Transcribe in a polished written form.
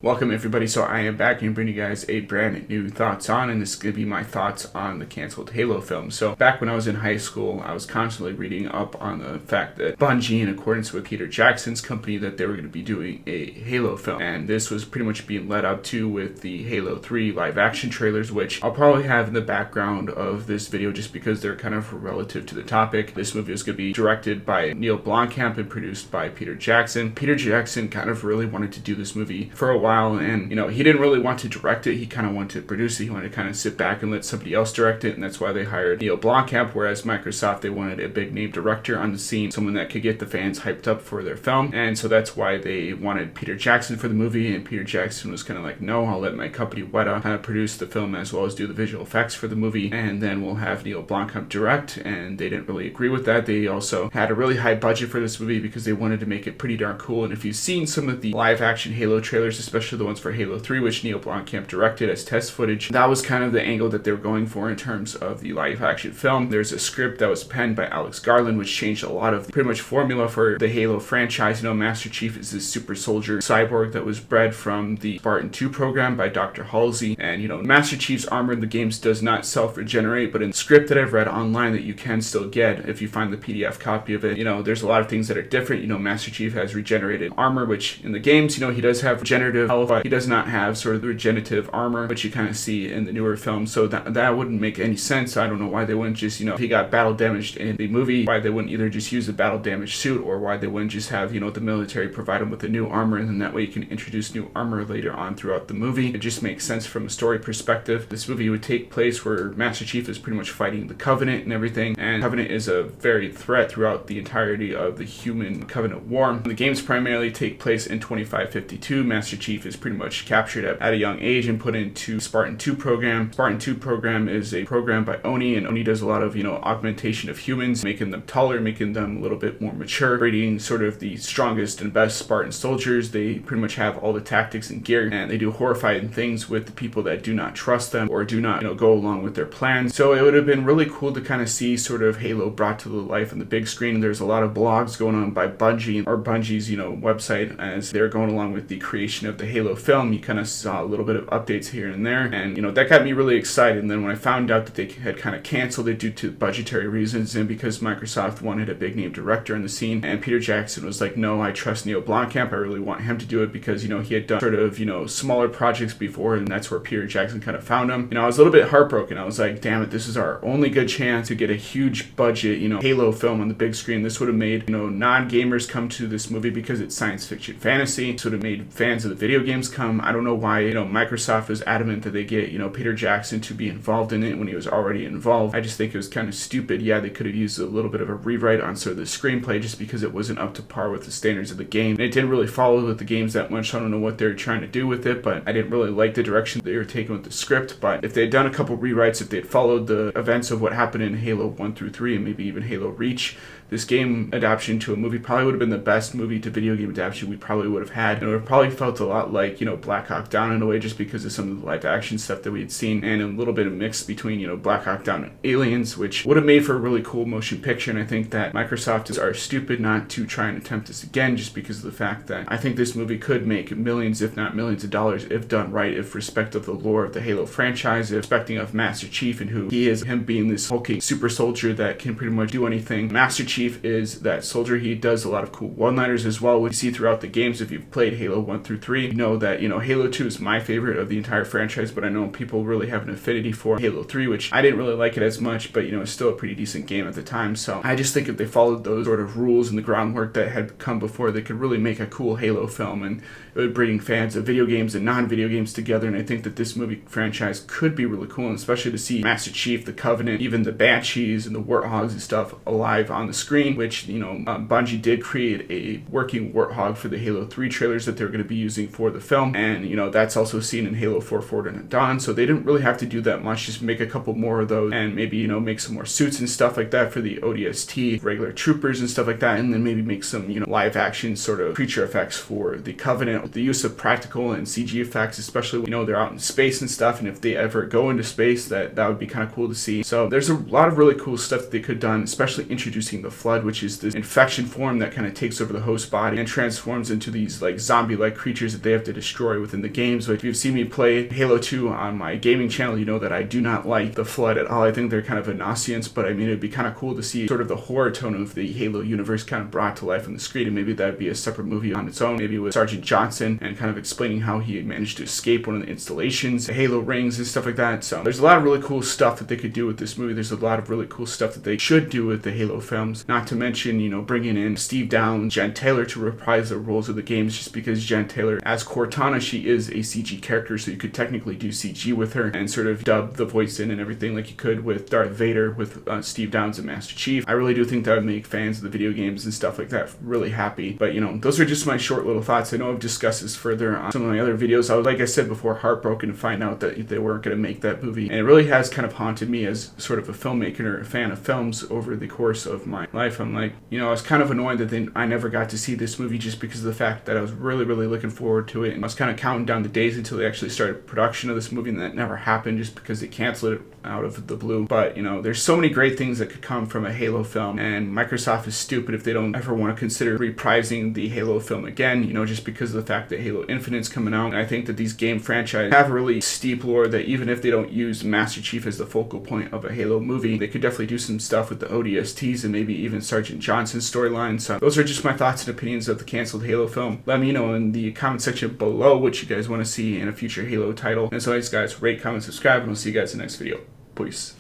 Welcome everybody, so I am back and bringing you guys a brand new thoughts on, and this is going to be my thoughts on the canceled Halo film. So back when I was in high school, I was constantly reading up on the fact that Bungie, in accordance with Peter Jackson's company, that they were going to be doing a Halo film. And this was pretty much being led up to with the Halo 3 live action trailers, which I'll probably have in the background of this video just because they're kind of relative to the topic. This movie is going to be directed by Neil Blomkamp and produced by Peter Jackson. Peter Jackson kind of really wanted to do this movie for a while, and he didn't really want to direct it. He kind of wanted to produce it. He wanted to kind of sit back and let somebody else direct it, and that's why they hired Neil Blomkamp. Whereas Microsoft, they wanted a big name director on the scene, someone that could get the fans hyped up for their film, and so that's why they wanted Peter Jackson for the movie. And Peter Jackson was kind of like, no, I'll let my company Weta kind of produce the film as well as do the visual effects for the movie, and then we'll have Neil Blomkamp direct. And they didn't really agree with that. They also had a really high budget for this movie because they wanted to make it pretty darn cool. And if you've seen some of the live action Halo trailers, especially the ones for Halo 3, which Neil Blomkamp directed as test footage, that was kind of the angle that they were going for in terms of the live action film. There's a script that was penned by Alex Garland, which changed a lot of pretty much formula for the Halo franchise. Master Chief is this super soldier cyborg that was bred from the Spartan 2 program by Dr. Halsey. And Master Chief's armor in the games does not self-regenerate, but in the script that I've read online that you can still get if you find the PDF copy of it, there's a lot of things that are different. Master Chief has regenerated armor, which in the games, he does have regenerative health, but he does not have sort of the regenerative armor, which you kind of see in the newer films. So that wouldn't make any sense. I don't know why they wouldn't just, if he got battle damaged in the movie, why they wouldn't either just use the battle damaged suit, or why they wouldn't just have, the military provide him with a new armor, and then that way you can introduce new armor later on throughout the movie. It just makes sense from a story perspective. This movie would take place where Master Chief is pretty much fighting the Covenant and everything, and Covenant is a very threat throughout the entirety of the human Covenant war. The games primarily take place in 2552. Master Chief is pretty much captured at a young age and put into Spartan 2 program. Spartan 2 program is a program by Oni, and Oni does a lot of, augmentation of humans, making them taller, making them a little bit more mature, creating sort of the strongest and best Spartan soldiers. They pretty much have all the tactics and gear, and they do horrifying things with the people that do not trust them or do not, go along with their plans. So it would have been really cool to kind of see sort of Halo brought to life on the big screen. There's a lot of blogs going on by Bungie, or Bungie's, website, as they're going along with the creation of the Halo film. You kind of saw a little bit of updates here and there, and that got me really excited. And then when I found out that they had kind of canceled it due to budgetary reasons and because Microsoft wanted a big name director in the scene, and Peter Jackson was like, no, I trust Neil Blomkamp, I really want him to do it, because he had done sort of smaller projects before, and that's where Peter Jackson kind of found him. I was a little bit heartbroken. I was like, damn it, this is our only good chance to get a huge budget Halo film on the big screen. This would have made non-gamers come to this movie because it's science fiction fantasy. This would have made fans of the video games come. I don't know why Microsoft was adamant that they get Peter Jackson to be involved in it when he was already involved. I just think it was kind of stupid. Yeah, they could have used a little bit of a rewrite on sort of the screenplay just because it wasn't up to par with the standards of the game. And it didn't really follow with the games that much. I don't know what they're trying to do with it, but I didn't really like the direction they were taking with the script. But if they'd done a couple rewrites, if they'd followed the events of what happened in Halo 1 through 3 and maybe even Halo Reach, this game adaptation to a movie probably would have been the best movie to video game adaptation we probably would have had. And it would have probably felt a lot like, Black Hawk Down in a way, just because of some of the live action stuff that we had seen, and a little bit of mix between, Black Hawk Down and Aliens, which would have made for a really cool motion picture. And I think that Microsoft are stupid not to try and attempt this again, just because of the fact that I think this movie could make millions, if not millions of dollars, if done right, if respect of the lore of the Halo franchise, if respecting of Master Chief and who he is, him being this hulking super soldier that can pretty much do anything. Master Chief is that soldier. He does a lot of cool one-liners as well, which you see throughout the games. If you've played Halo 1 through 3, you know that, Halo 2 is my favorite of the entire franchise, but I know people really have an affinity for Halo 3, which I didn't really like it as much, but, it's still a pretty decent game at the time. So I just think if they followed those sort of rules and the groundwork that had come before, they could really make a cool Halo film, and it would bring fans of video games and non-video games together. And I think that this movie franchise could be really cool, and especially to see Master Chief, the Covenant, even the Banshees and the Warthogs and stuff alive on the screen, which, Bungie did create a working Warthog for the Halo 3 trailers that they're going to be using for the film. And, that's also seen in Halo 4 Forward and Dawn. So they didn't really have to do that much. Just make a couple more of those, and maybe, make some more suits and stuff like that for the ODST, regular troopers and stuff like that. And then maybe make some, live action sort of creature effects for the Covenant. with the use of practical and CG effects, especially, you know, they're out in space and stuff, and if they ever go into space, that would be kind of cool to see. So there's a lot of really cool stuff that they could have done, especially introducing the Flood, which is this infection form that kind of takes over the host body and transforms into these like zombie-like creatures that they have to destroy within the games. But if you've seen me play Halo 2 on my gaming channel, you know that I do not like the Flood at all. I think they're kind of a nonsense, but I mean, it'd be kind of cool to see sort of the horror tone of the Halo universe kind of brought to life on the screen, and maybe that'd be a separate movie on its own, maybe with Sergeant Johnson and kind of explaining how he managed to escape one of the installations, the Halo rings and stuff like that. So there's a lot of really cool stuff that they could do with this movie. There's a lot of really cool stuff that they should do with the Halo films, not to mention, you know, bringing in Steve Downes, Jen Taylor to reprise the roles of the games, just because Jen Taylor, as Cortana, she is a CG character, so you could technically do CG with her and sort of dub the voice in and everything like you could with Darth Vader, with Steve Downes and Master Chief. I really do think that would make fans of the video games and stuff like that really happy. But, you know, those are just my short little thoughts. I know I've discussed this further on some of my other videos. I was, like I said before, heartbroken to find out that they weren't going to make that movie. And it really has kind of haunted me as sort of a filmmaker or a fan of films over the course of my life. I'm like, you know, I was kind of annoyed that I never got to see this movie, just because of the fact that I was really, really looking forward to it. And I was kind of counting down the days until they actually started production of this movie, and that never happened just because they canceled it out of the blue. But, you know, there's so many great things that could come from a Halo film, and Microsoft is stupid if they don't ever want to consider reprising the Halo film again, you know, just because of the fact that Halo Infinite's coming out. And I think that these game franchises have a really steep lore that even if they don't use Master Chief as the focal point of a Halo movie, they could definitely do some stuff with the ODSTs and maybe even Sergeant Johnson's storyline. So those are just my thoughts and opinions of the canceled Halo film. Let me know in the comment section below what you guys want to see in a future Halo title. And as always, guys, rate, comment, subscribe, and we'll see you guys in the next video. Peace.